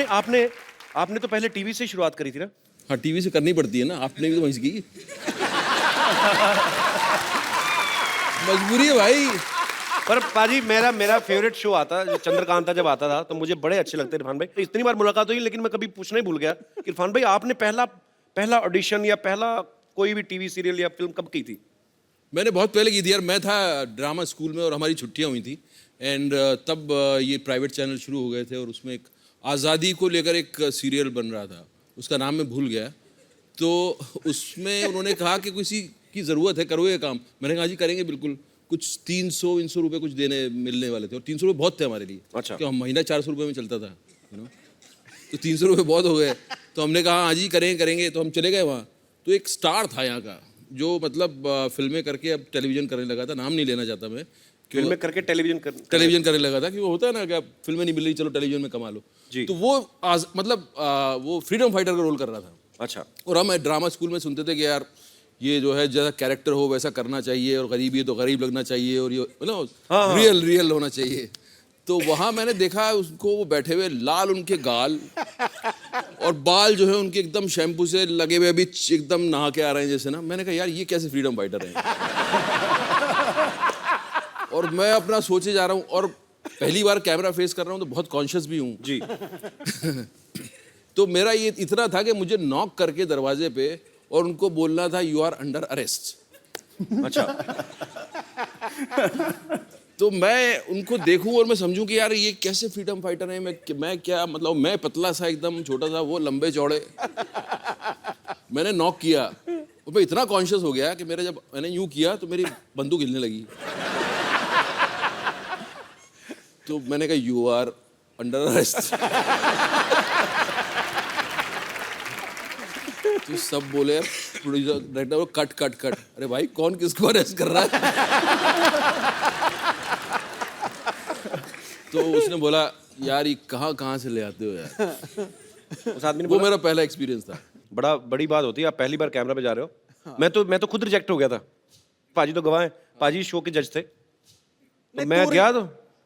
आपने आपने आपने तो पहले टीवी से शुरुआत करी थी ना? हाँ, टीवी से करनी पड़ती है ना, आपने भी तो वहीं से की। मजबूरी है भाई। पर पाजी मेरा फेवरेट शो आता जो चंद्रकांता जब आता था तो मुझे बड़े अच्छे लगते इरफान भाई। इतनी बार मुलाकात हुई लेकिन मैं कभी पूछना ही भूल गया कि इरफान भाई आपने पहला ऑडिशन या पहला कोई भी टीवी सीरियल या फिल्म कब की थी? मैंने बहुत पहले की थी यार। मैं था ड्रामा स्कूल में और हमारी छुट्टियां हुई थी एंड तब ये प्राइवेट चैनल शुरू हो गए थे और उसमें एक आज़ादी को लेकर एक सीरियल बन रहा था, उसका नाम मैं भूल गया। तो उसमें उन्होंने कहा कि किसी की ज़रूरत है, करो ये काम। मैंने कहा जी करेंगे बिल्कुल। कुछ 300 रुपये कुछ मिलने वाले थे और 300 रुपये बहुत थे हमारे लिए। अच्छा। क्यों महीना 400 रुपये में चलता था, तो 300 रुपये बहुत हो गए। तो हमने कहा हाँ जी करेंगे। तो हम चले गए वहाँ। तो एक स्टार था यहाँ का जो मतलब फिल्में करके अब टेलीविज़न करने लगा था। नाम नहीं लेना चाहता मैं। फिल्में करके टेलीविज़न करने लगा था कि वो होता है ना कि अब फिल्में नहीं मिल रही, चलो टेलीविज़न में कमा लो जी। तो वो वो फ्रीडम फाइटर का रोल कर रहा था। अच्छा। और हम ड्रामा स्कूल में सुनते थे कि यार ये जो है जैसा कैरेक्टर हो वैसा करना चाहिए और गरीबी है तो गरीब लगना चाहिए और ये मतलब हाँ। रियल होना चाहिए। तो वहाँ मैंने देखा उसको, वो बैठे हुए लाल उनके गाल और बाल जो है उनके एकदम शैम्पू से लगे हुए, अभी एकदम नहा के आ रहे हैं जैसे ना। मैंने कहा यार ये कैसे फ्रीडम फाइटर हैं। और मैं अपना सोचे जा रहा हूँ और पहली बार कैमरा फेस कर रहा हूँ तो बहुत कॉन्शियस भी हूँ जी। तो मेरा ये इतना था कि मुझे नॉक करके दरवाजे पे और उनको बोलना था यू आर अंडर अरेस्ट। अच्छा। तो मैं उनको देखूं और मैं समझूं कि यार ये कैसे फ्रीडम फाइटर है। मैं क्या मतलब, मैं पतला सा एकदम छोटा सा, वो लंबे चौड़े। मैंने नॉक किया और मैं इतना कॉन्शियस हो गया कि मेरे जब मैंने यूं किया तो मेरी बंदूक हिलने लगी। तो मैंने कहा यू आर अंडर अरेस्ट। तो सब बोले प्रोड्यूसर डायरेक्टर कट। अरे भाई कौन किसको अरेस्ट कर रहा है। तो उसने बोला यार ये कहाँ से ले आते हो यार। उस आदमी ने वो बोला, मेरा पहला एक्सपीरियंस था। बड़ी बात होती है, आप पहली बार कैमरा पे जा रहे हो। हाँ। मैं तो खुद रिजेक्ट हो गया था। पाजी तो गवाह हैं, पाजी शो के जज थे। तो मैं गया तो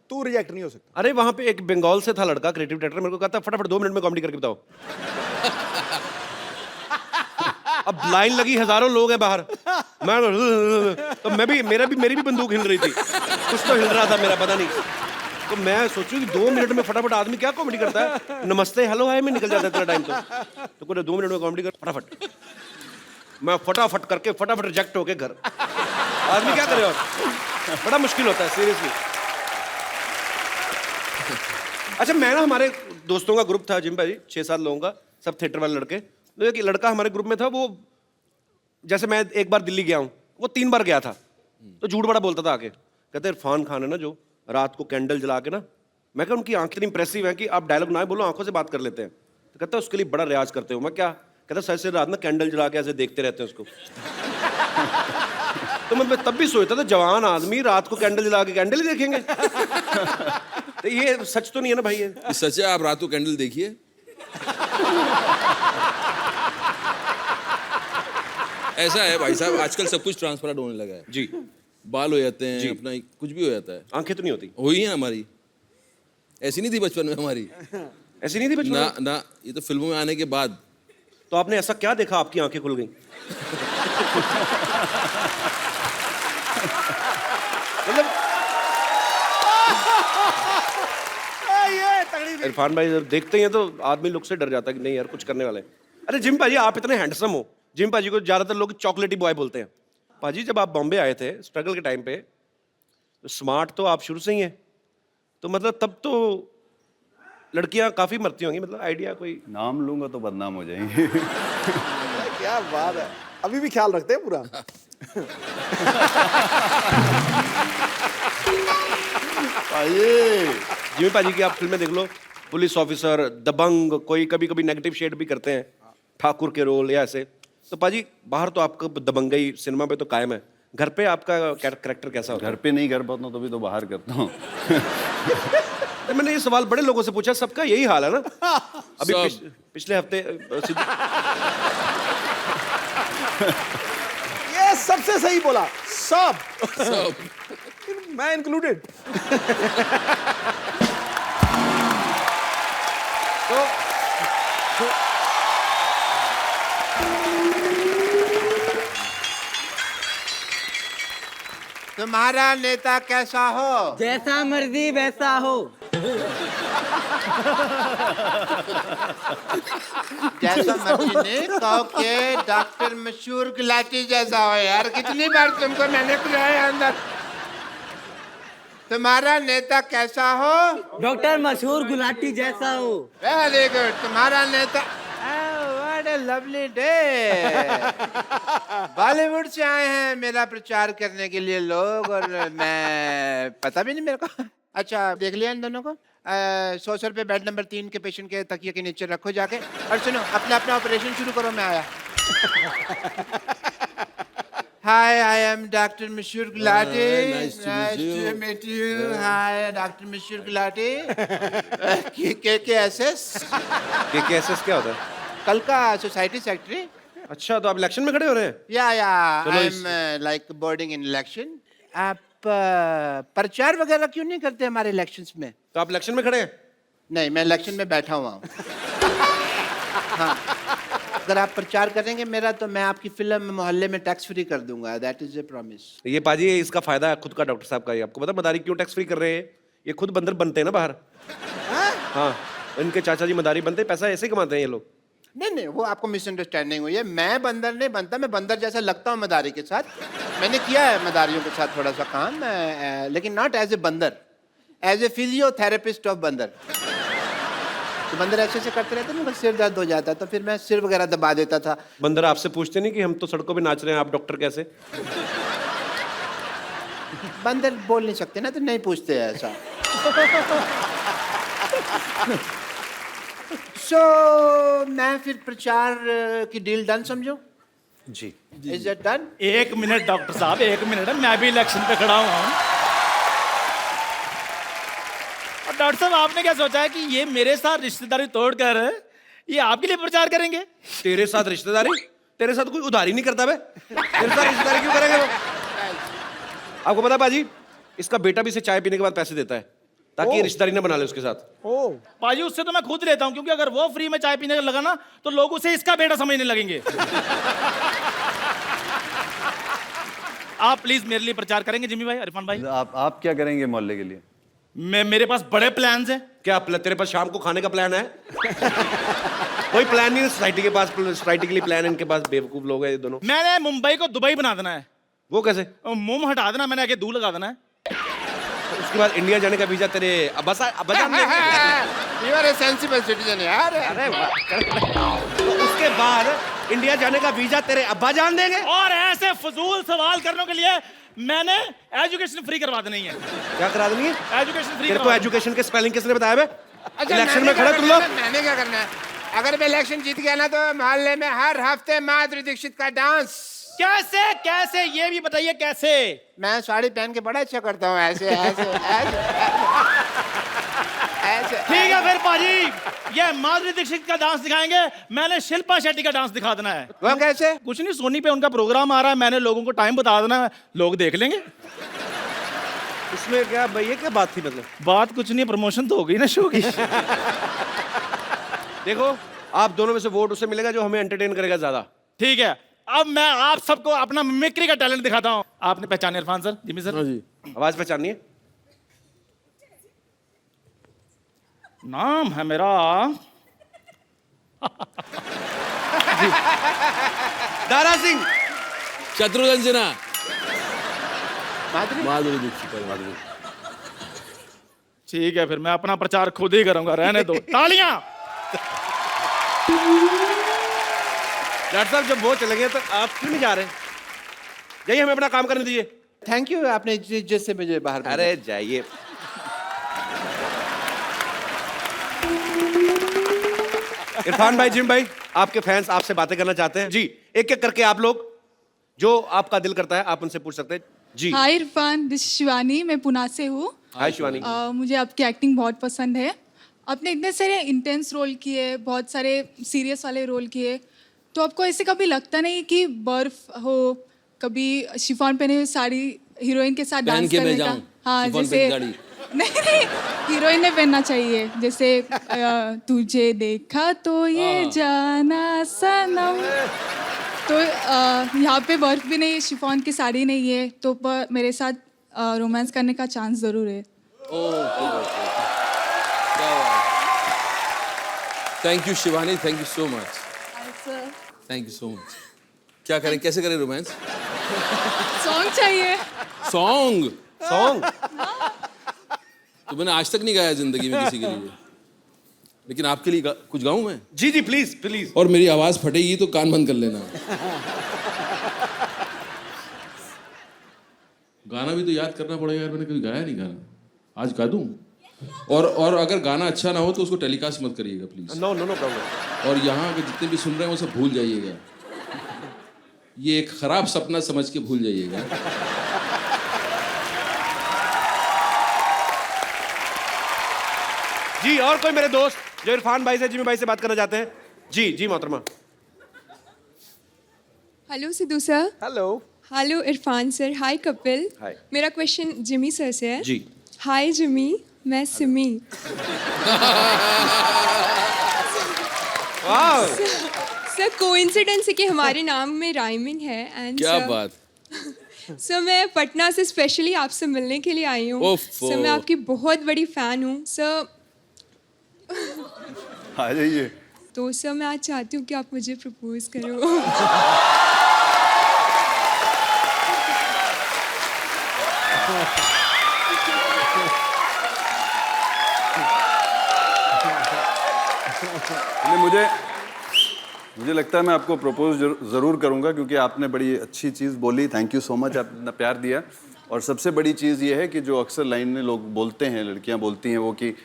तू रिजेक्ट नहीं हो सकता। अरे वहां पे एक बंगाल से था लड़का, क्रिएटिव डायरेक्टर, मेरे को कहता फटाफट 2 मिनट में कॉमेडी करके बताओ। अब लाइन लगी, हजारों लोग हैं बाहर। मैं तो मेरी भी बंदूक हिल रही थी, कुछ तो हिल रहा था मेरा, पता नहीं। तो मैं सोचूं कि 2 मिनट में फटाफट आदमी क्या कॉमेडी करता है, नमस्ते हेलो हाय में निकल जाता है इतना टाइम। तो कोई 2 मिनट में कॉमेडी कर फटाफट। मैं फटाफट करके फटाफट रिजेक्ट होके घर। आदमी क्या करे और बड़ा मुश्किल होता है सीरियसली। अच्छा, मैं ना, हमारे दोस्तों का ग्रुप था जिम भाई, 6-7 लोगों का, सब थिएटर वाले लड़के। तो एक लड़का हमारे ग्रुप में था, वो जैसे मैं एक बार दिल्ली गया हूँ, वो 3 बार गया था। तो झूठ बड़ा बोलता था आके, कहते इरफान खान है ना जो रात को कैंडल जला के ना, मैं कहा उनकी आंखें इतनी इंप्रेसिव है कि आप डायलॉग ना बोलो, आंखों से बात कर लेते हैं। तो कहता है उसके लिए बड़ा रियाज करते हो। मैं क्या? कहता सर से रात में कैंडल जला के ऐसे देखते रहते हैं उसको। तो मैं तब भी सोचता था जवान आदमी रात को कैंडल जला के कैंडल ही देखेंगे। तो ये सच तो नहीं है ना भाई? ये सच है, आप रात को कैंडल देखिए। ऐसा है भाई साहब, आजकल सब कुछ ट्रांसपेरेंट होने लगा है जी। बाल हो जाते हैं, जी। अपना कुछ भी हो जाता है। आंखें तो नहीं होती? हुई है हमारी, ऐसी नहीं थी बचपन में हमारी। ऐसी नहीं थी बचपन में? ना, ये तो फिल्मों में आने के बाद। तो आपने ऐसा क्या देखा आपकी आंखें खुल गई? मतलब इरफान भाई जब देखते हैं तो आदमी लुक से डर जाता है कि नहीं यार कुछ करने वाले हैं। अरे जिम भाजी, आप इतने हैंडसम हो। जिम भाजी को ज्यादातर लोग चॉकलेटी बॉय बोलते हैं। भाजी जब आप बॉम्बे आए थे स्ट्रगल के टाइम पे, तो स्मार्ट तो आप शुरू से ही हैं, तो मतलब तब तो लड़कियां काफी मरती होंगी, मतलब आइडिया कोई? नाम लूंगा तो बदनाम हो जाएंगे। क्या बात है, अभी भी ख्याल रखते हैं पूरा। जिमी पाजी की आप फिल्में देख लो, पुलिस ऑफिसर, दबंग, कोई कभी कभी नेगेटिव शेड भी करते हैं, ठाकुर के रोल या ऐसे। तो पाजी बाहर तो आपका दबंगई सिनेमा पे तो कायम है, घर पे आपका कैरेक्टर कैसा होता है? घर पे नहीं कर पाता हूँ तभी तो बाहर करता हूँ। मैंने ये सवाल बड़े लोगों से पूछा, सबका यही हाल है ना। अभी पिछले हफ्ते ये सबसे सही बोला, सब मैं इंक्लूडेड। तो तुम्हारा नेता कैसा हो? जैसा मर्जी वैसा हो। जैसा मर्जी नहीं, कहो के डॉक्टर मशहूर गुलाटी जैसा हो। यार कितनी बार तुमको मैंने बुलाया अंदर। तुम्हारा नेता कैसा हो? डॉक्टर मशहूर गुलाटी जैसा हो। Very good. तुम्हारा नेता what A lovely day. Bollywood से आए हैं मेरा प्रचार करने के लिए लोग, और मैं पता भी नहीं मेरे को। अच्छा देख लिया इन दोनों को। 100 रुपये बेड नंबर 3 के पेशेंट के तकिए के नीचे रखो जाके, और सुनो अपना अपना ऑपरेशन शुरू करो। मैं आया। हाय, आई am doctor Mashhoor Gulati. nice to meet you. Meet you. Hi doctor Mashhoor Gulati. KKSS KKSS क्या होता है? कल का सोसाइटी सेक्रेटरी। अच्छा, तो आप इलेक्शन में खड़े हो रहे हैं? या चलो I am like boarding in election. आप प्रचार वगैरह क्यों नहीं करते हमारे इलेक्शंस में? तो आप इलेक्शन में खड़े हैं? नहीं, मैं इलेक्शन में बैठा हुआ हूँ। हाँ, अगर आप प्रचार करेंगे मेरा तो मैं आपकी फिल्म मोहल्ले में टैक्स फ्री कर दूंगा। That is a promise. ये पाजी, इसका फायदा है खुद का डॉक्टर साहब का ही। आपको पता मदारी क्यों टैक्स फ्री कर रहे हैं? ये खुद बंदर बनते हैं ना बाहर। हाँ, इनके चाचा जी मदारी बनते हैं, पैसा ऐसे ही कमाते हैं ये लोग। नहीं नहीं, वो आपको मिसअंडरस्टैंडिंग हुई है। मैं बंदर नहीं बनता, मैं बंदर जैसा लगता हूँ मदारी के साथ। मैंने किया है मदारियों के साथ थोड़ा सा काम, लेकिन नॉट एज ए बंदर, एज ए फिजियोथेरेपिस्ट ऑफ बंदर। तो बंदर ऐसे ऐसे करते रहते ना, बस सिर दर्द हो जाता, तो फिर मैं सिर वगैरह दबा देता था। बंदर आपसे पूछते नहीं कि हम तो सड़कों पे नाच रहे हैं, आप डॉक्टर कैसे? बंदर बोल नहीं सकते ना, तो नहीं पूछते हैं ऐसा। मैं फिर प्रचार की डील डन समझो? जी। Is it done? एक मिनट डॉक्टर साहब, एक मिनट। मैं भी इलेक्शन पे खड़ा हुआ हूँ। और डॉक्टर साहब आपने क्या सोचा है कि ये मेरे साथ रिश्तेदारी तोड़कर ये आपके लिए प्रचार करेंगे? तेरे साथ रिश्तेदारी? तेरे साथ कोई उधारी नहीं करता बे। तेरे साथ रिश्तेदारी क्यों करेंगे वो? आपको पता बाजी, इसका बेटा भी इसे चाय पीने के बाद पैसे देता है ताकि ये रिश्तेदारी ना बना ले उसके साथ। बाजी उससे तो मैं खुद लेता हूँ, क्योंकि अगर वो फ्री में चाय पीने लगा ना तो लोग उसे इसका बेटा समझने लगेंगे। आप प्लीज मेरे लिए प्रचार करेंगे जिम्मी भाई, इरफान भाई? आप क्या करेंगे मोहल्ले के लिए? मेरे पास बड़े प्लान्स हैं। क्या तेरे पास शाम को खाने का प्लान है? कोई प्लान नहीं है सोसाइटी के पास। सोसाइटी के लिए प्लान है इनके पास। बेवकूफ लोग हैं ये दोनों। मैंने मुंबई को दुबई बना देना है। वो कैसे? मुंह हटा देना, मैंने आगे दूर लगा देना है। उसके बाद इंडिया जाने का वीजा तेरे अब्बा जान देंगे। You are a sensible citizen यार। अरे वाह। तो उसके बाद इंडिया जाने का वीजा तेरे अब्बा जान देंगे। और ऐसे फजूल सवाल करने के लिए मैंने एजुकेशन फ्री करवा देनी है। क्या करा देनी है? एजुकेशन फ्री तेरे को एजुकेशन के स्पेलिंग किसने बताया बे? इलेक्शन में खड़े तुम लोग। मैंने क्या करना है? अगर मैं इलेक्शन जीत गया ना तो मोहल्ले में हर हफ्ते माधुरी दीक्षित का डांस। कैसे कैसे ये भी बताइए कैसे? मैं साड़ी पहन के बड़ा अच्छा करता हूँ, ऐसे ऐसे ऐसे ऐसे। ठीक है फिर पाजी, ये माधुरी दीक्षित का डांस दिखाएंगे। मैंने शिल्पा शेट्टी का डांस दिखा देना है। वो कैसे? कुछ नहीं, सोनी पे उनका प्रोग्राम आ रहा है, मैंने लोगों को टाइम बता देना है, लोग देख लेंगे। इसमें क्या भाई, ये क्या बात थी? मतलब बात कुछ नहीं, प्रमोशन तो हो गई ना शो की। देखो, आप दोनों में से वोट उसे मिलेगा जो हमें एंटरटेन करेगा ज्यादा। ठीक है, अब मैं आप सबको अपना मिमिक्री का टैलेंट दिखाता हूँ। आपने पहचाने इरफान सर? जिम्मी सर? जी। आवाज पहचानिए। नाम है मेरा दारा सिंह। शत्रुघ्न सिन्हा। माधुरी? माधुरी दीक्षित। ठीक है, फिर मैं अपना प्रचार खुद ही करूंगा, रहने दो। तालियां। डॉक्टर साहब जब वो चले गए तो आप क्यों नहीं जा रहे? जाइए, हमें अपना काम करने दीजिए। थैंक यू, आपने इज्जत से मुझे बाहर भेजा। अरे जाइए। इरफान भाई, जिम भाई, आपके फैंस आपसे बातें करना चाहते हैं। जी, एक एक करके आप लोग जो आपका दिल करता है आप उनसे पूछ सकते हैं। जी। हाय इरफान, दिस शिवानी, मैं पुणे से हूँ। हाय शिवानी। मुझे आपकी एक्टिंग बहुत पसंद है। आपने इतने सारे इंटेंस रोल किए, बहुत सारे सीरियस वाले रोल किए, तो आपको ऐसे कभी लगता नहीं कि बर्फ हो, कभी शिफॉन पहने हुए साड़ी हीरोइन के साथ पहन डांस के मैं करने का? जाऊं, हाँ, शिफॉन जैसे पहन गाड़ी। नहीं नहीं, हीरोइन ने पहनना चाहिए, जैसे तुझे देखा तो ये जाना सनम। तो यहाँ पे बर्फ भी नहीं है, शिफॉन की साड़ी नहीं है, तो पर मेरे साथ रोमांस करने का चांस ज़रूर है। Thank you Shivani, thank you so much, thank you so much. क्या करें, कैसे करें रोमांस? सॉन्ग चाहिए। सॉन्ग? सॉन्ग तो मैंने आज तक नहीं गाया जिंदगी में किसी के लिए, लेकिन आपके लिए कुछ गाऊं मैं? जी जी प्लीज प्लीज। और मेरी आवाज फटेगी तो कान बंद कर लेना। गाना भी तो याद करना पड़ेगा यार, मैंने कभी गाया नहीं गाना, आज गा दूं। और अगर गाना अच्छा ना हो तो उसको टेलीकास्ट मत करिएगा please. No no no problem. और यहाँ के जितने भी सुन रहे हैं वो सब भूल जाइएगा, ये एक खराब सपना समझ के भूल जाइएगा। जी और कोई मेरे दोस्त जो इरफान भाई से, जिमी भाई से बात करना चाहते हैं? जी जी मोहतरमा। Hello Sidhu sir. Hello. Hello Irfan sir. Hi Kapil. Hi. मेरा क्वेश्चन जिमी सर से है। जी। हाय जिमी, मैं सिमी। वाह सर कोइंसिडेंस है कि हमारे नाम में राइमिंग है एंड क्या बात। सर मैं पटना से स्पेशली आपसे मिलने के लिए आई हूँ। ओफो। सर मैं आपकी बहुत बड़ी फ़ैन हूँ सर। आ जाइए। तो सर मैं आज चाहती हूँ कि आप मुझे प्रपोज करो। नहीं, मुझे लगता है मैं आपको प्रपोज ज़रूर करूंगा, क्योंकि आपने बड़ी अच्छी चीज़ बोली। थैंक यू सो मच, आपने इतना प्यार दिया। और सबसे बड़ी चीज़ ये है कि जो अक्सर लाइन में लोग बोलते हैं, लड़कियां बोलती हैं वो, कि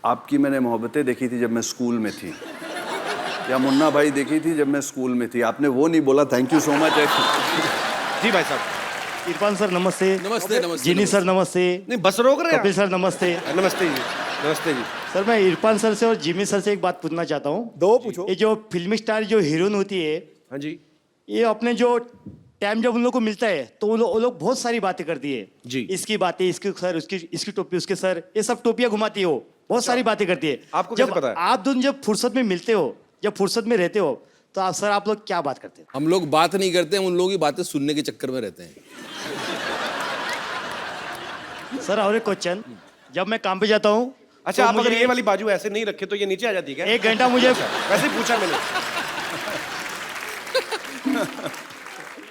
आपकी मैंने मोहब्बतें देखी थी जब मैं स्कूल में थी, या मुन्ना भाई देखी थी जब मैं स्कूल में थी। आपने वो नहीं बोला। Thank you so much. जी भाई साहब। इरफान सर नमस्ते। नमस्ते नमस्ते। जिनी सर नमस्ते। नहीं बस रोक रहे हैं कपिल सर नमस्ते। आप? नमस्ते जी। नमस्ते जी। सर मैं इरफान सर से और जिमी सर से एक बात पूछना चाहता हूँ। दो पूछो। ये जो फिल्मी स्टार जो हीरोइन होती है, हाँ जी ये अपने जो टाइम जब उन लोग को मिलता है तो वो लोग बहुत सारी बातें करती है। जी। इसकी बातें, इसके सर, इसकी टोपी, उसके सर, ये सब टोपियां घुमाती है वो, बहुत सारी बातें करती है। आपको कैसे जब पता है? आप दोनों जब फुर्सत में मिलते हो, जब फुर्सत में रहते हो, तो आप सर आप लोग क्या बात करते हैं? हम लोग बात नहीं करते हैं, उन लोगों की बातें सुनने के चक्कर में रहते हैं। सर और एक क्वेश्चन, जब मैं काम पे जाता हूँ, अच्छा तो आप अगर मुझे ये वाली बाजू ऐसे नहीं रखे तो ये नीचे आ जाती है क्या? 1 घंटा मुझे, वैसे ही पूछा मैंने।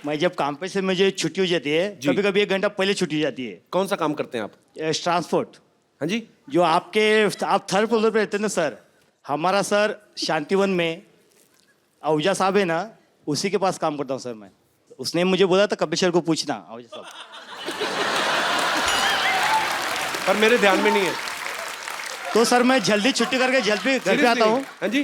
मैं जब काम पे से मुझे छुट्टी हो जाती है, जी। कभी कभी 1 घंटा पहले छुट्टी हो जाती है। कौन सा काम करते हैं आप? ट्रांसपोर्ट, हाँ जी। जो आप थर्ड फ्लोर पे रहते हैं ना सर, हमारा सर शांतिवन में आहूजा साहब है ना, उसी के पास काम करता हूँ सर मैं। उसने मुझे बोला था कपिल सर को पूछना, आहूजा साहब। पर मेरे ध्यान में नहीं है। तो सर मैं जल्दी छुट्टी करके जल्दी घर पे आता हूँ। हाँ जी।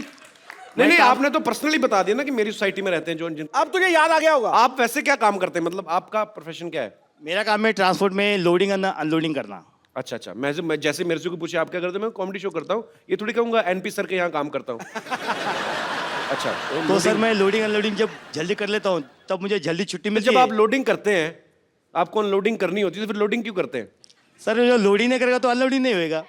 नहीं नहीं, आपने तो पर्सनली बता दिया ना कि मेरी सोसाइटी में रहते हैं जो जिन। अब तुझे याद आ गया होगा। आप वैसे क्या काम करते हैं, मतलब आपका प्रोफेशन क्या है? मेरा काम है ट्रांसपोर्ट में लोडिंग और अनलोडिंग करना। अच्छा अच्छा। मैं जैसे मेरे से को पूछे आप क्या करते हैं, मैं कॉमेडी शो करता हूँ, ये थोड़ी कहूँगा एनपी सर के यहाँ काम करता हूँ। अच्छा तो सर मैं लोडिंग अनलोडिंग जब जल्दी कर लेता हूँ तब मुझे जल्दी छुट्टी मिलती जब है। आप लोडिंग करते हैं, आपको अनलोडिंग करनी होती है, तो फिर लोडिंग क्यों करते हैं? सर जो लोडिंग नहीं करेगा तो अनलोडिंग नहीं होएगा।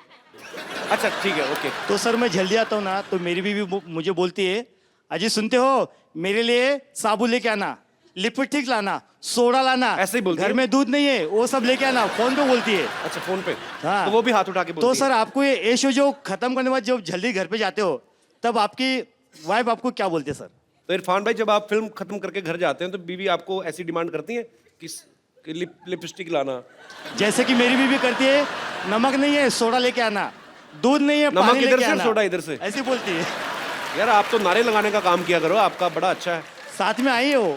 अच्छा ठीक है, ओके। तो सर मैं जल्दी आता हूँ ना, तो मेरी बीवी मुझे बोलती है, अजी सुनते हो, मेरे लिए साबुन लेके आना, लिपस्टिक लाना, सोडा लाना, ऐसे ही बोलती घर है? में दूध नहीं है वो सब लेके आना, फोन पे बोलती है। अच्छा फोन पे। हाँ। तो वो भी हाथ उठा के बोलती तो है। सर आपको ये शो जो खत्म करने के बाद जब जल्दी घर पे जाते हो, तब आपकी वाइफ आपको क्या बोलते हैं सर? तो इरफान भाई जब आप फिल्म खत्म करके घर जाते हैं तो बीवी आपको ऐसी डिमांड करती है कि लिपस्टिक लाना? जैसे कि मेरी बीवी करती है, नमक नहीं है सोडा लेके आना, दूध नहीं है नमक पानी इधर लेके से, आना, सोडा इधर से। ऐसी बोलती है। यार आप तो नारे लगाने का काम किया करो, आपका बड़ा अच्छा है। साथ में आई है वो।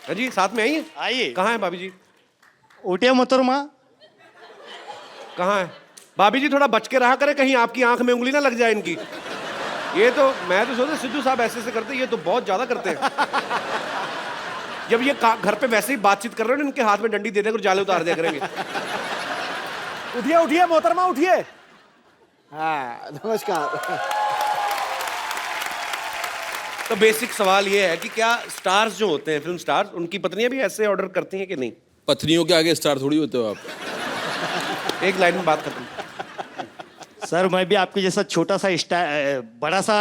हाँ जी, साथ में आई है? आइए। कहाँ है भाभी जी? उठे मोहतरमा। कहाँ है भाभी जी? थोड़ा बच के रहा करे, कहीं आपकी आंख में उंगली ना लग जाए इनकी। ये तो मैं तो सोचता सिद्धू साहब ऐसे करते, ये तो बहुत ज्यादा करते हैं। जब ये घर पे वैसे ही बातचीत कर रहे हो, इनके हाथ में डंडी दे देकर जाले उतार दिया करेंगे। उठिए उठिए मोहतरमा उठिए। हाँ नमस्कार। तो बेसिक सवाल ये है कि क्या स्टार्स जो होते हैं, फिल्म स्टार्स, उनकी पत्नियां भी ऐसे ऑर्डर करती हैं कि नहीं? पत्नियों के आगे स्टार थोड़ी होते हो आप। एक लाइन में बात खत्म। सर मैं भी आपके जैसा छोटा सा स्टार बड़ा सा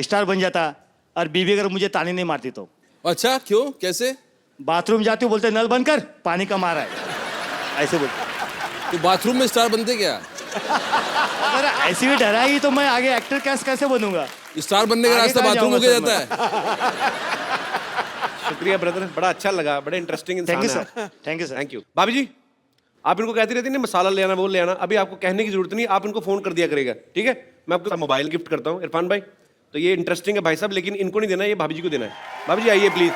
स्टार बन जाता और बीवी अगर मुझे ताने नहीं मारती तो। अच्छा क्यों, कैसे? बाथरूम जाती हूँ बोलते नल बंद कर, पानी कम आ रहा है, ऐसे बोलते। तो बाथरूम में स्टार बनते क्या? अगर ऐसी भी डराएगी तो मैं आगे एक्टर कैसे बनूंगा? स्टार बनने का आगे रास्ता कहाँ बाथरूम हो जाऊंगा गया सर जाता है। शुक्रिया ब्रदर, बड़ा अच्छा लगा, बड़े इंटरेस्टिंग इंसान थैंक यू है sir, thank you sir. Thank you. भाभी जी, आप इनको कहती रहती नहीं मसाला ले आना, वो ले आना, अभी आपको कहने की जरूरत नहीं, आप इनको फोन कर दिया करेगा, ठीक है? मैं आपको मोबाइल गिफ्ट करता हूँ इरफान भाई। तो ये इंटरेस्टिंग है भाई साहब, लेकिन इनको नहीं देना, ये भाभी जी को देना है। भाभी जी आइए प्लीज।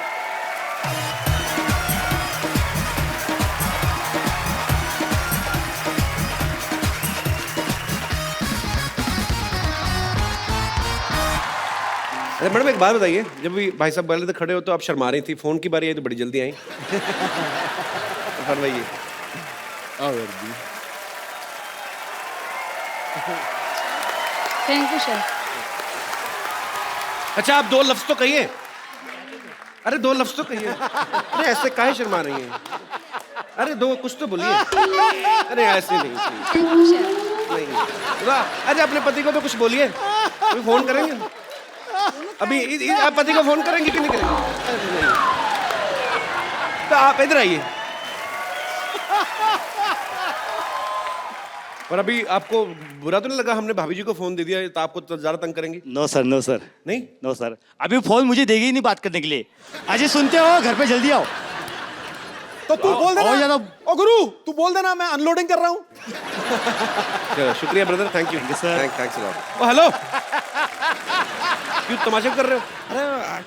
अरे मैडम एक बात बताइए, जब भी भाई साहब पहले तो खड़े हो तो आप शर्मा रही थी, फोन की बारी आई तो बड़ी जल्दी आई। इरफान भाई थैंक यू सर। अच्छा आप दो लफ्ज तो कहिए। अरे दो लफ्ज तो कहिए। अरे ऐसे काहे शर्मा रही हैं? अरे दो कुछ तो बोलिए। अरे ऐसे नहीं नहीं। अरे अपने पति को तो कुछ बोलिए, अभी फोन करेंगे अभी। आप पति को फोन करेंगे कि नहीं करेंगे? अरे नहीं। तो आप इधर आइए। और अभी आपको बुरा तो नहीं लगा हमने भाभी जी को फोन दे दिया, तो आपको तो ज्यादा तंग करेंगी? नो सर, नो सर, नहीं नो सर, अभी फोन मुझे देगी ही नहीं बात करने के लिए। अजय सुनते हो, घर पे जल्दी आओ। तो तू बोल देना। और ज्यादा ओ गुरु, तू बोल देना मैं अनलोडिंग कर रहा हूँ। चलो शुक्रिया brother, thank you sir, thanks a lot. Oh hello, क्यों तमाशा कर रहे हो?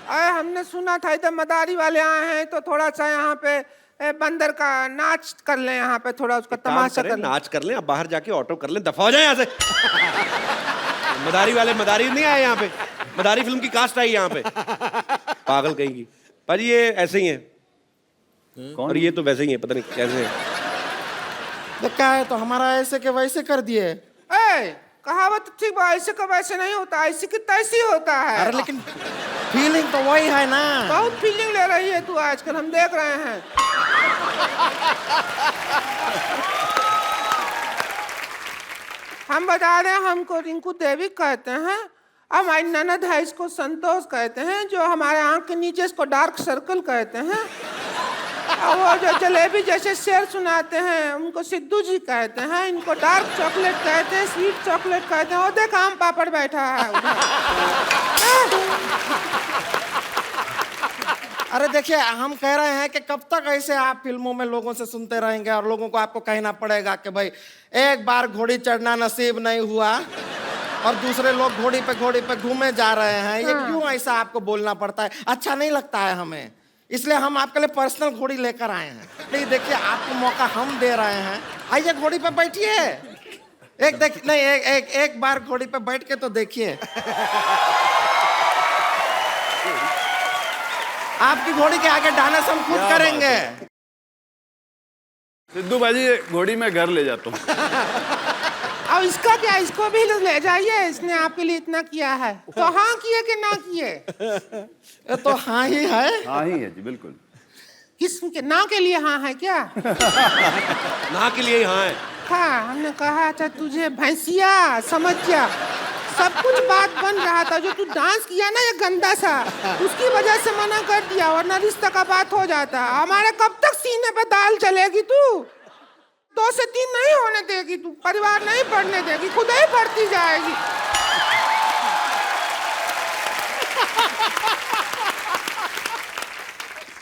अरे हमने सुना था इधर मदारी वाले आए हैं, तो थोड़ा सा यहाँ पे बंदर का नाच कर लें, यहाँ पे थोड़ा उसका तमाशा कर लें। नाच कर लें, अब बाहर जाके ऑटो कर लें, दफा हो जाए यहाँ से। मदारी वाले मदारी नहीं आए यहाँ पे, मदारी फिल्म की कास्ट आई यहाँ पे, पागल कहेंगी। पर ये ऐसे ही है और ये तो वैसे ही है, पता नहीं कैसे है। क्या है तो हमारा ऐसे के वैसे कर दिए। कहावत ठीक बा, ऐसे का वैसे नहीं होता, ऐसे की तैसी होता है। अरे लेकिन फीलिंग तो वही है ना। बहुत फीलिंग ले रही है तू आजकल, हम देख रहे हैं। हम बता रहे हैं, हमको रिंकू देवी कहते हैं, हमारी ननद है इसको संतोष कहते हैं, जो हमारे आंख के नीचे इसको डार्क सर्कल कहते हैं, और वो जो जलेबी जैसे शेर सुनाते हैं उनको सिद्धू जी कहते हैं, इनको डार्क चॉकलेट कहते हैं, स्वीट चॉकलेट कहते हैं। और देख आम पापड़ बैठा है। अरे देखिए, हम कह रहे हैं कि कब तक ऐसे आप फिल्मों में लोगों से सुनते रहेंगे और लोगों को आपको कहना पड़ेगा कि भाई एक बार घोड़ी चढ़ना नसीब नहीं हुआ और दूसरे लोग घोड़ी पे घूमे जा रहे हैं। ये क्यों ऐसा आपको बोलना पड़ता है? अच्छा नहीं लगता है हमें, इसलिए हम आपके लिए पर्सनल घोड़ी लेकर आए हैं। नहीं देखिए, आपको मौका हम दे रहे हैं, आइए घोड़ी पे बैठिए। एक बार घोड़ी पे बैठ के तो देखिए। आपकी घोड़ी के आगे डांस हम खुद करेंगे। सिद्धू भाजी घोड़ी में घर ले जाता हूँ। अब इसका क्या, इसको भी ले जाइए, इसने आपके लिए इतना किया है। तो हाँ किए कि ना किए? तो हाँ ही है। हाँ ही है जी, बिल्कुल। किसके ना के लिए हाँ है क्या? ना के लिए हाँ है। हाँ, हमने कहा था तुझे भैंसिया, समझ जा। सब कुछ बात बन रहा था, जो तू डांस किया ना ये गंदा सा, उसकी वजह से मना कर दिया, वरना रिश्ता का बात हो जाता। हमारे कब तक सीने पे दाल चलेगी तू? 2 से 3 नहीं होने देगी तू, परिवार नहीं बढ़ने देगी, खुद ही बढ़ती जाएगी।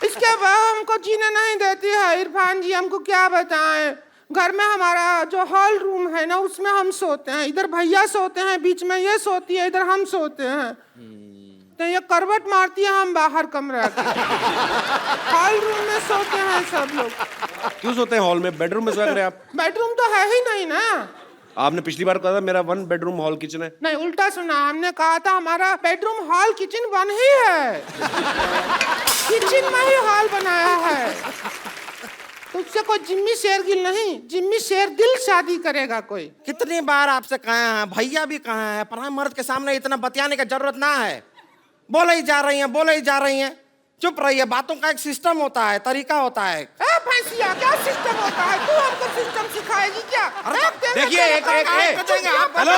इसके बाद हमको जीने नहीं देती है इरफान जी, हमको क्या बताएं। घर में हमारा जो हॉल रूम है ना, उसमें हम सोते हैं, इधर भैया सोते हैं, बीच में ये सोती है, इधर हम सोते हैं। तो ये करवट मारती है, हम बाहर कमरा के। हॉल रूम में सोते हैं सब लोग। क्यों सोते हैं हॉल में? बेडरूम में सोया करें आप। बेडरूम तो है ही नहीं ना। आपने पिछली बार कहा था मेरा 1 बेडरूम हॉल किचन है। नहीं, उल्टा सुना, हमने कहा था हमारा बेडरूम हॉल किचन 1 ही है। किचन में ही हॉल बनाया है। तुझसे कोई जिम्मी शेरगिल नहीं, जिम्मी शेरदिल शादी करेगा कोई। कितनी बार आपसे कहे हैं, भैया भी कहे हैं, पर मर्द के सामने इतना बतियाने की जरूरत ना है। बोले ही जा रही हैं, बोले ही जा रही हैं, चुप रहिए। बातों का एक सिस्टम होता है, तरीका होता है। भैंसिया क्या सिस्टम होता है? तू हमको सिस्टम सिखाएगी क्या? देखिए एक हेलो,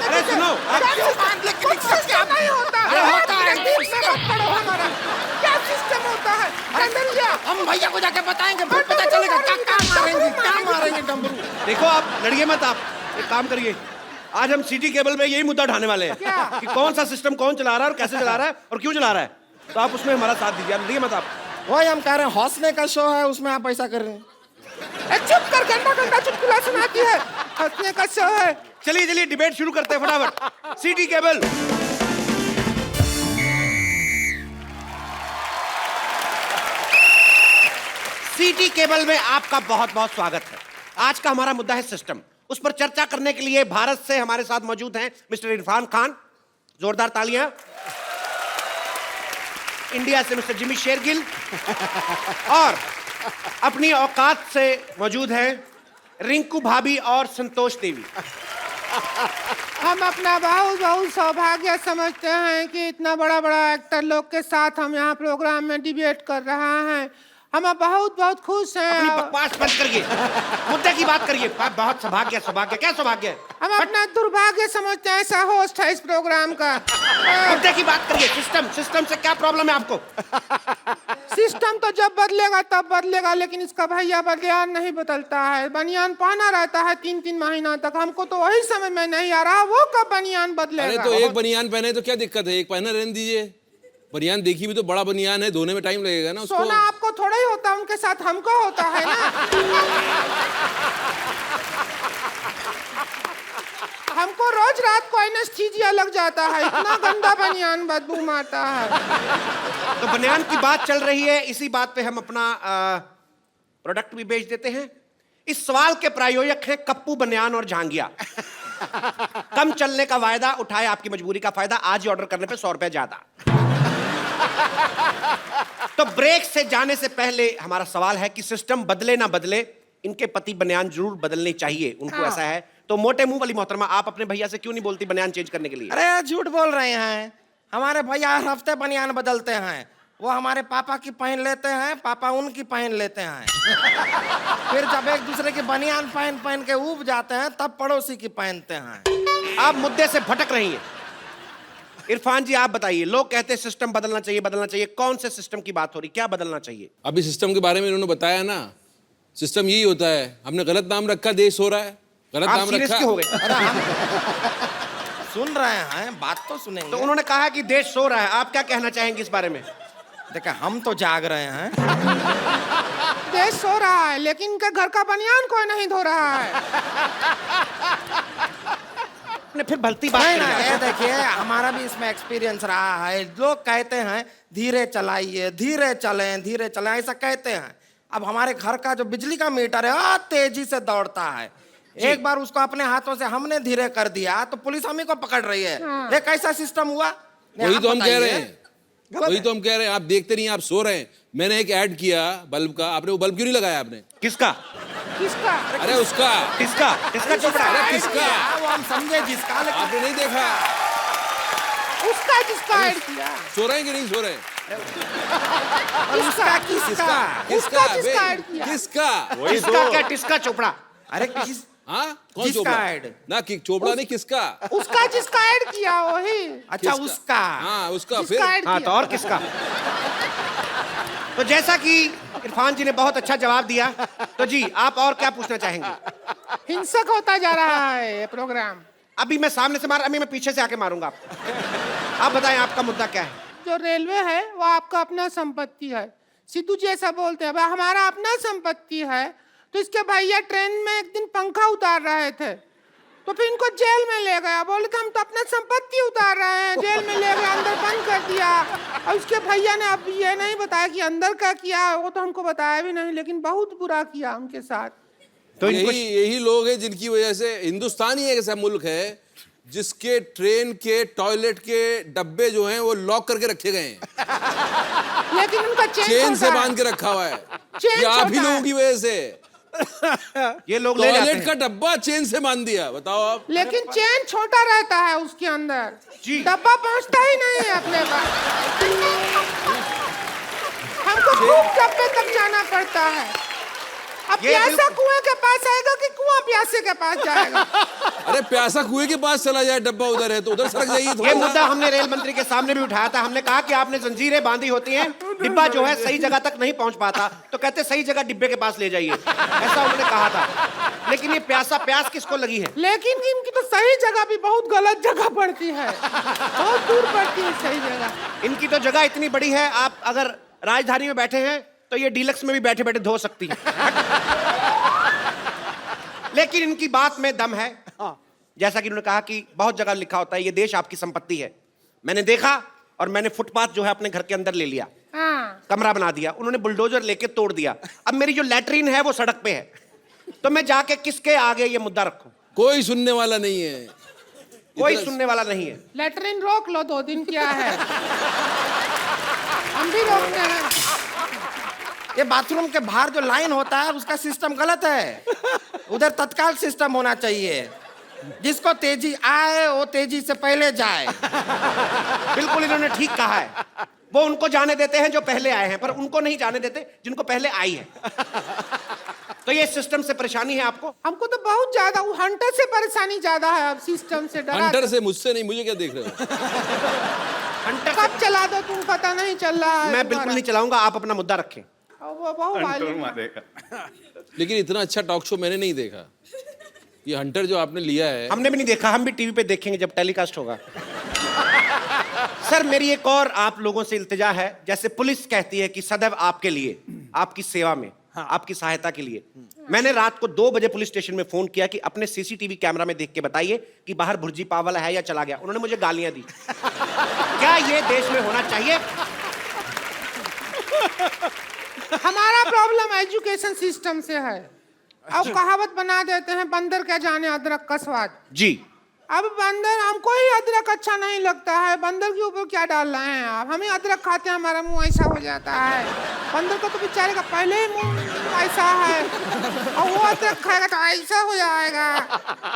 अरे सुनो, नहीं होता है। क्या सिस्टम होता है? हम भैया को जाके बताएंगे, फिर पता चलेगा क्या मारेंगे डमरू। देखो आप लड़िए मत, आप एक काम करिए, आज हम सिटी केबल में यही मुद्दा उठाने वाले हैं कि कौन सा सिस्टम कौन चला रहा है और कैसे चला रहा है और क्यों चला रहा है। तो आप उसमें हमारा साथ दीजिए, लड़िए मत आप। वही हम कह रहे हैं, हंसने का शो है, उसमें आप ऐसा कर रहे हैं। चुप कर, गंदा गंदा चुटकुला सुनाती है। हंसने का शो है। चलिए चलिए डिबेट शुरू करते हैं फटाफट। सिटी केबल, सिटी केबल में आपका बहुत बहुत स्वागत है। आज का हमारा मुद्दा है सिस्टम। उस पर चर्चा करने के लिए भारत से हमारे साथ मौजूद हैं मिस्टर इरफान खान, जोरदार तालियां। इंडिया से मिस्टर जिमी शेरगिल और अपनी औकात से मौजूद हैं रिंकू भाभी और संतोष देवी। हम अपना बहुत बहुत सौभाग्य समझते हैं कि इतना बड़ा बड़ा एक्टर लोग के साथ हम यहाँ प्रोग्राम में डिबेट कर रहे हैं। हम बहुत बहुत खुश हैं। अपनी बकवास बंद करिए, मुद्दे की बात करिए। बहुत सौभाग्य, सौभाग्य क्या सौभाग्य है? हम अपना दुर्भाग्य समझते हैं ऐसा होस्ट है इस प्रोग्राम का। मुद्दे की बात करिए। सिस्टम से क्या प्रॉब्लम है आपको? सिस्टम तो जब बदलेगा तब बदलेगा, लेकिन इसका भैया बनियान नहीं बदलता है। बनियान पहना रहता है 3-3 महीना तक। हमको तो वही समझ में नहीं आ रहा वो कब बनियान बदलेगा। अरे तो एक बनियान पहने तो क्या दिक्कत है, एक पहना रहने दीजिए। बनियान देखी भी तो बड़ा बनियान है, धोने में टाइम लगेगा ना उसको। सोना आपको थोड़ा ही होता, उनके साथ हमको होता है ना। हमको रोज रात को एनेस्थीसिया लग जाता है, इतना गंदा बनियान बदबू मारता है। तो बनियान की बात चल रही है, इसी बात पे हम अपना प्रोडक्ट भी बेच देते हैं। इस सवाल के प्रायोजक हैं कप्पू बनियान और झांगिया। कम चलने का वायदा, उठाए आपकी मजबूरी का फायदा। आज ही ऑर्डर करने पे 100 रुपए ज्यादा। तो ब्रेक से जाने से पहले हमारा सवाल है कि सिस्टम बदले ना बदले, इनके पति बनियान जरूर बदलनी चाहिए, उनको ऐसा है। तो मोटे मुंह वाली मोहतरमा, आप अपने भैया से क्यों नहीं बोलती बनियान चेंज करने के लिए? अरे झूठ बोल रहे हैं, हमारे भैया हर हफ्ते बनियान बदलते हैं। वो हमारे पापा की पहन लेते हैं, पापा उनकी पहन लेते हैं। फिर जब एक दूसरे की बनियान पहन पहन के ऊब जाते हैं, तब पड़ोसी की पहनते हैं। आप मुद्दे से भटक रही हैं। इरफान जी आप बताइए, लोग कहते हैं सिस्टम बदलना चाहिए, बदलना चाहिए। कौन से सिस्टम की बात हो रही, क्या बदलना चाहिए? अभी सिस्टम के बारे में इन्होंने बताया ना, सिस्टम यही होता है। हमने गलत नाम रखा, देश हो रहा है, गलत आप नाम सीरियस रखा। क्यों हो गए? अरे हम सुन रहे हैं, बात तो सुनेंगे। तो उन्होंने कहा कि देश सो रहा है, आप क्या कहना चाहेंगे इस बारे में? देखा, हम तो जाग रहे हैं। देश सो रहा है, लेकिन इनके घर का बनियान कोई नहीं धो रहा है। ने फिर भलती बात नहीं कर ना, दिया। ये देखिए हमारा भी इसमें एक्सपीरियंस रहा है। लोग कहते हैं धीरे चलाइए, धीरे चलें, ऐसा कहते हैं। अब हमारे घर का जो बिजली का मीटर है तेजी से दौड़ता है। एक बार उसको अपने हाथों से हमने धीरे कर दिया तो पुलिस हम ही को पकड़ रही है। ये कैसा सिस्टम हुआ? वही तो हम कह रहे हैं, गलत वही है। तो हम कह रहे हैं। आप देखते नहीं, आप सो रहे हैं। मैंने एक ऐड किया बल्ब का, आपने वो बल्ब क्यों नहीं लगाया आपने? किसका? किसका? अरे उसका, किसका चोपड़ा? अरे किसका? वो हम समझे जिसका, लेकिन आपने नहीं देखा? उसका जिसका ऐड किया। सो रहे हैं कि नहीं सो रहे हैं? किसका उसका जिसका बे? ऐड किया। किसका? किसका क्या? किसका चोपड़ा? अरे किस हाँ, कौन जिसका चोपड़ा? ऐड? ना कि चोपड़ा नहीं, किसका? उसका जिसका ऐड किया वही। अच्छा किसका? उसका। हाँ उसका। फिर जिसका ऐड हाँ तो किया। और किसका? तो जैसा कि इरफान जी ने बहुत अच्छा जवाब दिया, तो जी आप और क्या पूछना चाहेंगे? हिंसक होता जा रहा है ये प्रोग्राम। अभी मैं सामने से अभी मैं पीछे से आके मारूंगा आपको। आप बताएं आपका मुद्दा क्या है? जो रेलवे है वो आपका अपना संपत्ति है। सिद्धू जी ऐसा बोलते हैं, भाई हमारा अपना संपत्ति है। तो इसके भैया ट्रेन में एक दिन पंखा उतार रहे थे, तो फिर इनको जेल में ले गया। बोले थे हम तो अपना संपत्ति उतार रहे हैं। जेल में ले गया, अंदर बंद कर दिया। और उसके भैया ने अब ये नहीं बताया कि अंदर क्या किया, वो तो हमको बताया भी नहीं, लेकिन बहुत बुरा किया उनके साथ। तो यही लोग हैं जिनकी वजह से हिंदुस्तान ही एक ऐसा मुल्क है जिसके ट्रेन के टॉयलेट के डब्बे जो हैं वो लॉक करके रखे गए हैं। लेकिन उनका चेन से बांध के रखा हुआ है। ये आप ही लोगों की वजह से ये लोग ले जाते टॉयलेट हैं। का डब्बा चेन से बांध दिया, बताओ आप। लेकिन चेन छोटा रहता है उसके अंदर, जी। डब्बा पहुंचता ही नहीं है अपने पास। हमको खूब डब्बे तक जाना पड़ता है। अब ये प्यासा बिल्कुल- कुएं के पास आएगा कि कुआं प्यासे के पास जाएगा? अरे प्यासा कुएं के पास चला जाए, डब्बा उधर है तो उधर सरक जाइए ये थोड़ा सा। मुद्दा हमने रेल मंत्री के सामने भी उठाया था। हमने कहा कि आपने जंजीरें बांधी होती हैं, डिब्बा जो है सही जगह तक नहीं पहुंच पाता, तो कहते सही जगह डिब्बे के पास ले जाइए, ऐसा उन्होंने कहा था। लेकिन ये प्यास किसको लगी है? लेकिन इनकी तो सही जगह भी बहुत गलत जगह पड़ती है, बहुत दूर पड़ती है सही जगह। इनकी तो जगह इतनी बड़ी है, आप अगर राजधानी में बैठे हैं तो ये डीलक्स में भी बैठे बैठे धो सकती है। लेकिन इनकी बात में दम है। जैसा कि उन्होंने कहा कि बहुत जगह लिखा होता है ये देश आपकी संपत्ति है। मैंने देखा और मैंने फुटपाथ जो है अपने घर के अंदर ले लिया, कमरा बना दिया, उन्होंने बुलडोजर लेके तोड़ दिया। अब मेरी जो लैट्रीन है वो सड़क पे है, तो मैं जाके किसके आगे ये मुद्दा रखूं? कोई सुनने वाला नहीं है, कोई सुनने वाला नहीं है। लेटरिन रोक लो, 2 दिन क्या है, हम भी रोकते हैं। ये बाथरूम के बाहर जो लाइन होता है उसका सिस्टम गलत है, उधर तत्काल सिस्टम होना चाहिए। जिसको तेजी आए वो तेजी से पहले जाए। बिल्कुल इन्होंने ठीक कहा है। वो उनको जाने देते हैं जो पहले आए हैं, पर उनको नहीं जाने देते जिनको पहले आई है। तो ये सिस्टम से परेशानी है आपको? हमको तो बहुत ज्यादा, वो हंटर से परेशानी ज्यादा है, अब सिस्टम से डरा। हंटर से, मुझसे नहीं, मुझे क्या देख रहे हो? हंटर कब चला दो तुम, पता नहीं चल रहा है। मैं बिल्कुल नहीं चलाऊंगा, आप अपना मुद्दा रखें। वो बहुत वायलेंट। लेकिन इतना अच्छा टॉक शो मैंने नहीं देखा। ये हंटर जो आपने लिया है, हमने भी नहीं देखा, हम भी टीवी पे देखेंगे जब टेलीकास्ट होगा। सर मेरी एक और आप लोगों से इल्तिजा है, जैसे पुलिस कहती है कि सदैव आपके लिए, आपकी सेवा में, आपकी सहायता के लिए। मैंने रात को 2 बजे पुलिस स्टेशन में फोन किया कि अपने सीसीटीवी कैमरा में देख के बताइए कि बाहर भुर्जी पाव वाला है या चला गया। उन्होंने मुझे गालियां दी। क्या ये देश में होना चाहिए? हमारा प्रॉब्लम एजुकेशन सिस्टम से है। अब कहावत बना देते हैं, बंदर क्या जाने अदरक का स्वाद। जी। अब बंदर, हमको ही अदरक अच्छा नहीं लगता है, बंदर के ऊपर क्या डाल रहे हैं आप? हम ही अदरक खाते हैं, हमारा मुंह ऐसा हो जाता है। बंदर को तो बेचारे का पहले ही मुंह ऐसा है, और वो अदरक खाएगा तो ऐसा हो जाएगा।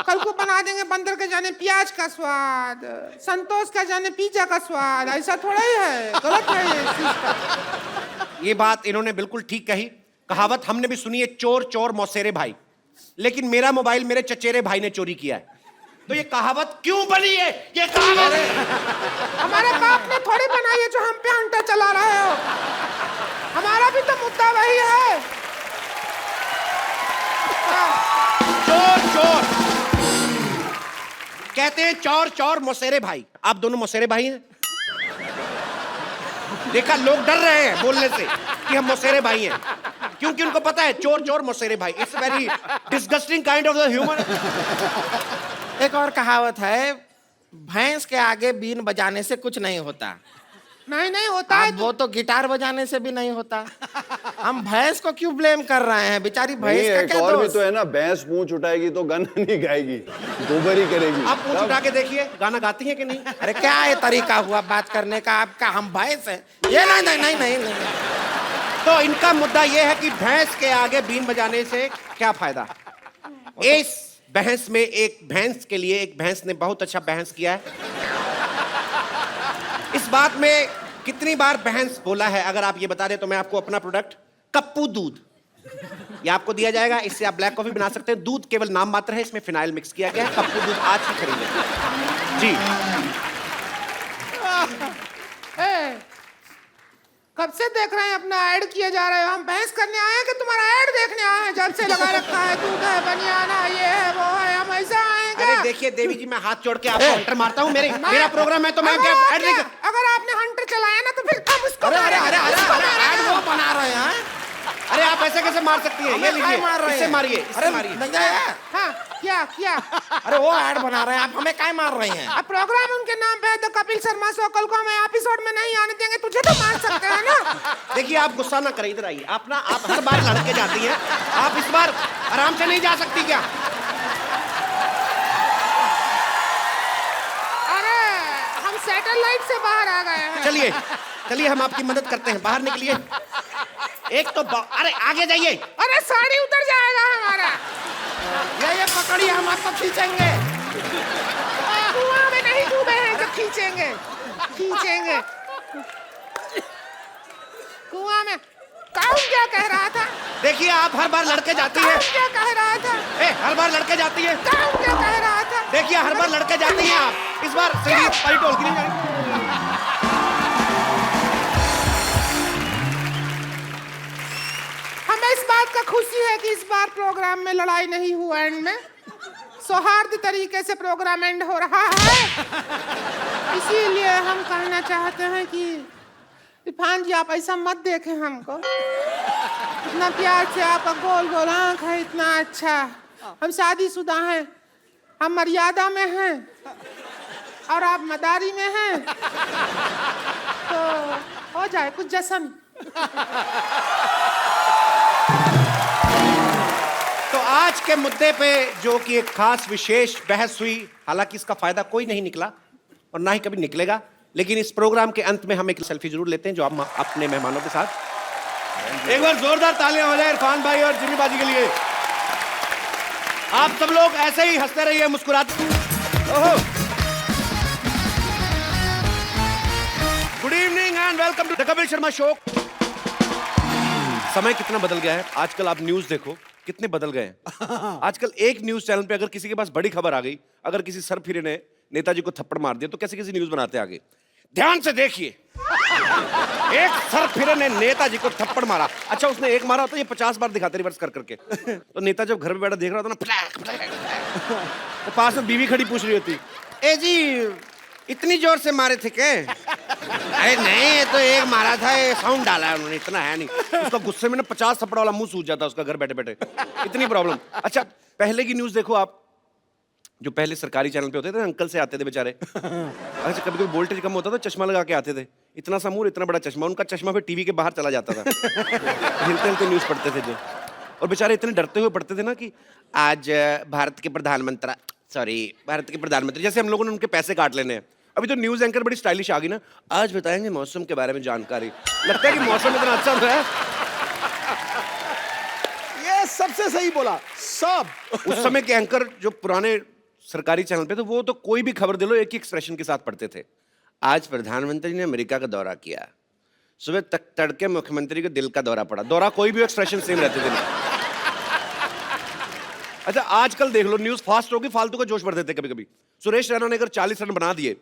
कल को बना देंगे बंदर के जाने प्याज का स्वाद, संतोष का जाने पिज्जा का स्वाद। ऐसा थोड़ा ही है, गलत है ये सिस्टम। ये बात इन्होंने बिल्कुल ठीक कही। कहावत हमने भी सुनी है, चोर चोर मौसेरे भाई। लेकिन मेरा मोबाइल मेरे चचेरे भाई ने चोरी किया है, तो ये कहावत क्यों बनी है? ये कहावत हमारे बाप ने थोड़ी बनाई है जो हम पे हंटर चला रहे हो। हमारा भी तो मुद्दा वही है। चोर चोर कहते हैं, चोर चोर मौसेरे भाई। आप दोनों मौसेरे भाई हैं? देखा, लोग डर रहे हैं बोलने से कि हम मौसेरे भाई हैं, क्योंकि उनको पता है चोर चोर मौसेरे भाई। It's very disgusting kind of the human. एक और कहावत है, भैंस के आगे बीन बजाने से कुछ नहीं होता। नहीं होता है। वो तो गिटार बजाने से भी नहीं होता। हम भैंस को क्यों ब्लेम कर रहे हैं? बेचारी भैंस का एक क्या और भी दोष? तो है ना, भैंस पूंछ उठाएगी तो गाना नहीं गाएगी, गोबर ही करेगी। आप पूछ उठा के देखिए, गाना गाती है कि नहीं? अरे क्या ये तरीका हुआ बात करने का आपका? हम भैंस हैं? ये नहीं नहीं नहीं नहीं, नहीं। तो इनका मुद्दा यह है कि भैंस के आगे बीन बजाने से क्या फायदा? इस बहस में एक भैंस के लिए एक भैंस ने बहुत अच्छा बहस किया है। इस बात में कितनी बार बहस बोला है, अगर आप ये बता दें तो मैं आपको अपना प्रोडक्ट कप्पू दूध, ये आपको दिया जाएगा। इससे आप ब्लैक कॉफी बना सकते हैं। दूध केवल नाम मात्र है, इसमें फिनाइल मिक्स किया गया है। कप्पू दूध आज ही खरीदें जी। कब से देख रहे हैं अपना ऐड किए जा रहे हो? हम बहस करने आए हैं कि तुम्हारा ऐड देखने आए हैं? जब से लगा रखा है, दूध है, बनियाना, ये है, वो है, हम ऐसा आएंगे। अरे देखिए देवी जी, मैं हाथ जोड़ के आपको हंटर मारता हूँ। मेरा प्रोग्राम है तो मैं क्या ऐड नहीं कर... अगर आपने हंटर चलाया ना तो फिर हम उसको अरे अरे अरे अरे मारेंगे। ऐड वो बना रहे हैं। अरे आप ऐसे कैसे मार सकती हैं? ये लीजिए, मार रहे इससे हैं? मारिए, अरे इससे मारिए। नहीं है। हाँ, क्या क्या? अरे वो ऐड बना रहे हैं, आप हमें काय मार रहे हैं? अब प्रोग्राम उनके नाम पे है तो कपिल शर्मा शो, कल को हमें एपिसोड में नहीं आने देंगे, तुझे तो मार सकते हैं ना। देखिए आप गुस्सा ना करें, इधर आइए। आप हर बार लड़के जाती हैं, आप इस बार आराम से नहीं जा सकती क्या? अरे हम सैटेलाइट से बाहर आ गए हैं। चलिए चलिए, हम आपकी मदद करते हैं, बाहर निकलिए। एक तो अरे आगे जाइए। अरे साड़ी उतर जाएगा हमारा। ये पकड़िए, हम आपको खींचेंगे। कुआं में नहीं डूबे हैं जो खींचेंगे, खींचेंगे कुआं में। कौन क्या कह रहा था? देखिए आप हर बार लड़के जाती है। कौन क्या कह रहा था? हर बार लड़के जाती है। कौन क्या कह रहा था? देखिए हर बार लड़के जाती हैं आप, इस बार संगीत पारी ढोल की नहीं जाएगी। हमें इस बात का खुशी है कि इस बार प्रोग्राम में लड़ाई नहीं हुआ, एंड में सौहार्द तरीके से प्रोग्राम एंड हो रहा है। इसीलिए हम कहना चाहते हैं कि इरफान जी आप ऐसा मत देखें हमको, इतना प्यार से आपका गोल गोल आँख है, इतना अच्छा। हम शादीशुदा हैं, हम मर्यादा में हैं और आप मदारी में हैं, तो हो जाए कुछ जश्न। तो आज के मुद्दे पे जो कि एक खास विशेष बहस हुई, हालांकि इसका फायदा कोई नहीं निकला और ना ही कभी निकलेगा, लेकिन इस प्रोग्राम के अंत में हम एक सेल्फी जरूर लेते हैं जो हम अपने मेहमानों के साथ। एक बार जोरदार तालियां हो जाए इरफान भाई और जिमी बाजी के लिए। आप सब लोग ऐसे ही हंसते रहिए, मुस्कुराते। ओहो, good evening and welcome to the Kapil Sharma show. समय कितना बदल गया है आजकल, आप न्यूज देखो कितने बदल गए हैं। आजकल एक न्यूज चैनल पे अगर किसी के पास बड़ी खबर आ गई, अगर किसी सरफिरे ने नेताजी को थप्पड़ मार दिया, तो कैसे कैसे न्यूज बनाते आगे। ध्यान से देखिए, एक सरफिरे ने नेताजी को थप्पड़ मारा। अच्छा उसने एक मारा होता, ये 50 बार दिखाते रिवर्स कर करके। तो नेता जब घर में बैठा देख रहा होता ना, फटैक फटैक, तो पास में बीवी खड़ी पूछ रही होती, ए जी इतनी जोर से मारे थे क्या? अरे नहीं, ये तो एक मारा था, ये साउंड डाला है उन्होंने, इतना है नहीं। उसका गुस्से में ना 50 थप्पड़ वाला मुंह सूज जाता उसका घर बैठे बैठे, इतनी प्रॉब्लम। अच्छा पहले की न्यूज देखो आप, जो पहले सरकारी चैनल पे होते थे, अंकल से आते थे बेचारे। अच्छा कभी कभी वोल्टेज कम होता था, चश्मा लगा के आते थे, इतना सा मुंह, इतना बड़ा चश्मा, उनका चश्मा फिर टीवी के बाहर चला जाता था। हिलते हिलते न्यूज पढ़ते थे जो, और बेचारे इतने डरते हुए पढ़ते थे ना कि आज भारत के प्रधानमंत्री, जैसे हम लोगों ने उनके पैसे काट लेने हैं। अभी तो न्यूज एंकर बड़ी स्टाइलिश आ गई ना, आज बताएंगे मौसम के बारे में जानकारी। लगता है कि मौसम इतना अच्छा हो रहा है। ये सबसे सही बोला सब। उस समय के एंकर जो पुराने सरकारी चैनल पे थे, वो तो कोई भी खबर दे लो एक ही एक्सप्रेशन के साथ पढ़ते थे। आज प्रधानमंत्री ने अमेरिका का दौरा किया, सुबह तक तड़के मुख्यमंत्री को दिल का दौरा पड़ा। दौरा कोई भी एक्सप्रेशन सेम रहते थे। अच्छा आजकल देख लो, न्यूज फास्ट होगी, फालतू का जोश भर देते कभी कभी। सुरेश रैना ने अगर 40 रन बना दिए,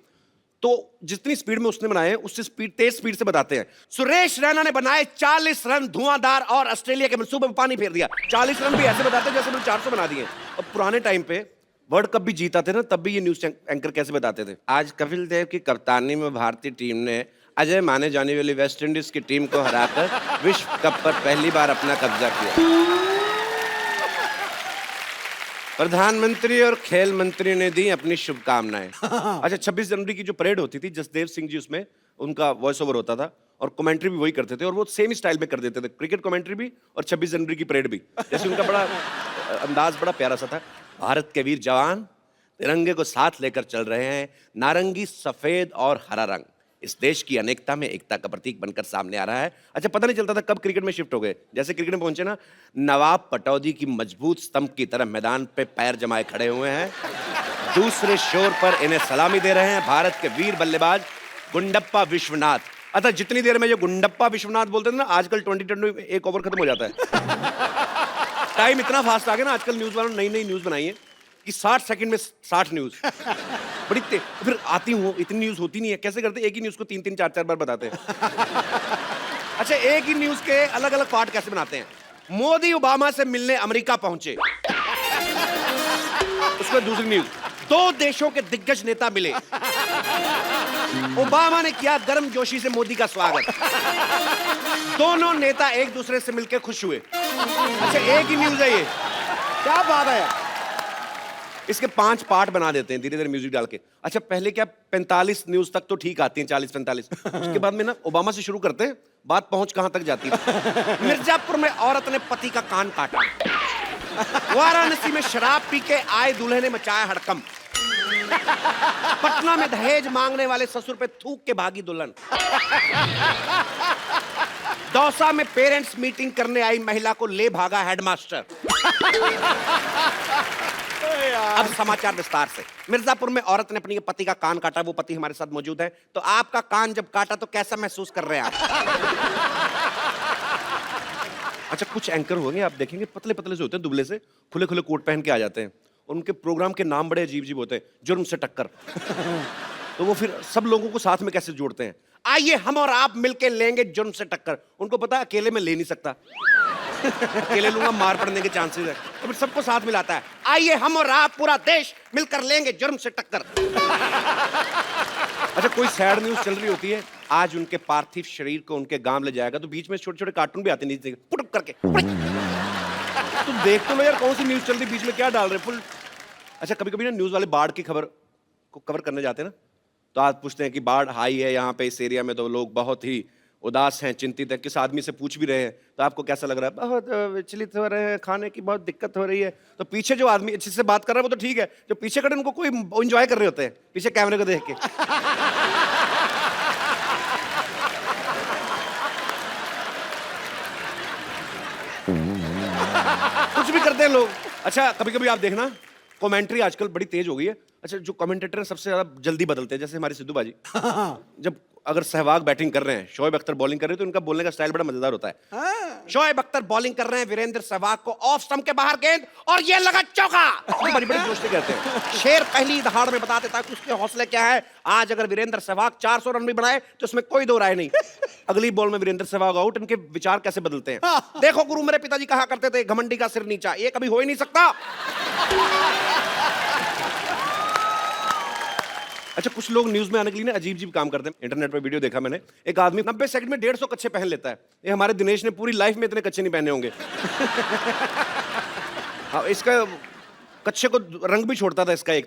तो जितनी स्पीड में उसने बनाए उससे तेज स्पीड से बताते हैं। सुरेश रैना ने बनाए 40 रन धुआंधार और ऑस्ट्रेलिया के मनसूबे में पानी फेर दिया। 40 रन भी ऐसे बताते हैं जैसे उन्होंने 400 बना दिए। और पुराने टाइम पे वर्ल्ड कप भी जीता थे ना, तब भी ये न्यूज एंकर कैसे बताते थे। आज कपिल देव की कप्तानी में भारतीय टीम ने अजय माने जाने वाली वेस्ट इंडीज की टीम को हराकर विश्व कप पर पहली बार अपना कब्जा किया। प्रधानमंत्री और खेल मंत्री ने दी अपनी शुभकामनाएं। अच्छा 26 जनवरी की जो परेड होती थी, जसदेव सिंह जी उसमें उनका वॉइस ओवर होता था और कमेंट्री भी वही करते थे, और वो सेम स्टाइल में कर देते थे, क्रिकेट कमेंट्री भी और 26 जनवरी की परेड भी। जैसे उनका बड़ा अंदाज बड़ा प्यारा सा था। भारत के वीर जवान तिरंगे को साथ लेकर चल रहे हैं, नारंगी सफेद और हरा रंग इस देश की अनेकता में एकता का प्रतीक बनकर सामने आ रहा है। अच्छा पता नहीं चलता था कब क्रिकेट में शिफ्ट हो गए। जैसे क्रिकेट में पहुंचे ना, नवाब पटौदी की मजबूत स्तंभ की तरह मैदान पे पैर जमाए खड़े हुए हैं। दूसरे शोर पर इन्हें सलामी दे रहे हैं भारत के वीर बल्लेबाज गुंडप्पा विश्वनाथ। अच्छा जितनी देर में जो गुंडप्पा विश्वनाथ बोलते थे ना, आजकल 20 में एक ओवर खत्म हो जाता है। टाइम इतना फास्ट आ गया ना, आजकल न्यूज वालों ने नई नई न्यूज बनाई है कि 60 सेकंड में 60 न्यूज बड़ी फिर आती हूँ, इतनी न्यूज होती नहीं है। कैसे करते, एक ही न्यूज को 3-3 4-4 बार बताते हैं। अच्छा एक ही न्यूज के अलग अलग पार्ट कैसे बनाते हैं। मोदी ओबामा से मिलने अमेरिका पहुंचे, उसमें दूसरी न्यूज, 2 देशों के दिग्गज नेता मिले, ओबामा ने किया गर्मजोशी से मोदी का स्वागत, दोनों नेता एक दूसरे से मिलकर खुश हुए। अच्छा एक ही न्यूज है ये, क्या बात है। इसके 5 पार्ट बना देते हैं धीरे धीरे म्यूजिक डाल के। अच्छा पहले क्या 45 न्यूज तक तो ठीक आती हैं, 40-45, उसके बाद में ना ओबामा से शुरू करते हैं, बात पहुंच कहां तक जाती है। मिर्जापुर में औरत ने पति का कान काटा, वाराणसी में शराब पी के आए दूल्हे ने मचाया हड़कंप, पटना में दहेज मांगने वाले ससुर पे थूक के भागी दुल्हन, दौसा में पेरेंट्स मीटिंग करने आई महिला को ले भागा हेडमास्टर। अब समाचार विस्तार से। मिर्जापुर में औरत ने अपने पति का कान काटा, वो पति हमारे साथ मौजूद है। तो आपका कान जब काटा तो कैसा महसूस कर रहे हैं आप? अच्छा कुछ एंकर होंगे आप देखेंगे पतले पतले से होते हैं, दुबले से, खुले खुले कोट पहन के आ जाते हैं और उनके प्रोग्राम के नाम बड़े अजीब अजीब होते हैं, जुर्म से टक्कर। तो वो फिर सब लोगों को साथ में कैसे जोड़ते हैं, आइए हम और आप मिलके लेंगे जुर्म से टक्कर। उनको पता है अकेले में ले नहीं सकता, अकेले लूंगा मार पड़ने के चांसेस है, तो फिर सबको साथ मिलाता है, आइए हम और आप पूरा देश मिलकर लेंगे जुर्म से टक्कर। अच्छा कोई सैड न्यूज चल रही होती है, आज उनके पार्थिव शरीर को उनके गांव ले जाएगा, तो बीच में छोटे छोटे कार्टून भी आते नीचे पुटुक करके, तुम देख तो लो यार कौन सी न्यूज चल रही, बीच में क्या डाल रहे फुल। अच्छा कभी कभी ना न्यूज वाले बाढ़ की खबर को कवर करने जाते हैं ना, तो आज पूछते हैं कि बाढ़ आई है यहाँ पे इस एरिया में, तो लोग बहुत ही उदास हैं, चिंतित हैं, किस आदमी से पूछ भी रहे हैं, तो आपको कैसा लग रहा है, बहुत विचलित हो रहे हैं, खाने की बहुत दिक्कत हो रही है। तो पीछे जो आदमी जिससे बात कर रहा है वो तो ठीक है, जो पीछे खड़े उनको कोई एंजॉय कर रहे होते हैं पीछे कैमरे को देख के। कुछ भी करते हैं लोग। अच्छा कभी कभी आप देखना कमेंट्री आजकल बड़ी तेज हो गई है। अच्छा जो कमेंटेटर है सबसे ज्यादा जल्दी बदलते हैं, जैसे हमारे सिद्धू बाजी। जब अगर सहवाग बैटिंग कर रहे हैं, शोएब अख्तर बॉलिंग कर रहे हैं, तो उनका बोलने का स्टाइल बड़ा मजेदार होता है। शोएब अख्तर बॉलिंग कर रहे हैं, वीरेंद्र सहवाग को ऑफ स्टंप के बाहर गेंद और ये लगा चौका। बड़ी बड़ी दोस्ती कहते हैं, शेर पहली दहाड़ में बता देता है कि उसके हौसले क्या है। आज अगर वीरेंद्र सहवाग 400 रन भी बनाए तो उसमें कोई दो राय नहीं, अगली बॉल में वीरेंद्र सहवाग आउट। इनके विचार कैसे बदलते हैं। देखो गुरु मेरे पिताजी कहा करते थे, घमंडी का सिर नीचा, ये कभी हो ही नहीं सकता। अच्छा कुछ लोग न्यूज में आने के लिए ना अजीब अजीब काम करते हैं। इंटरनेट पे वीडियो देखा मैंने, एक आदमी 90 सेकंड में 150 कच्छे पहन लेता है। ये हमारे दिनेश ने पूरी लाइफ में इतने कच्छे नहीं पहने होंगे। हाँ, इसका कच्छे को रंग भी छोड़ता था इसका एक।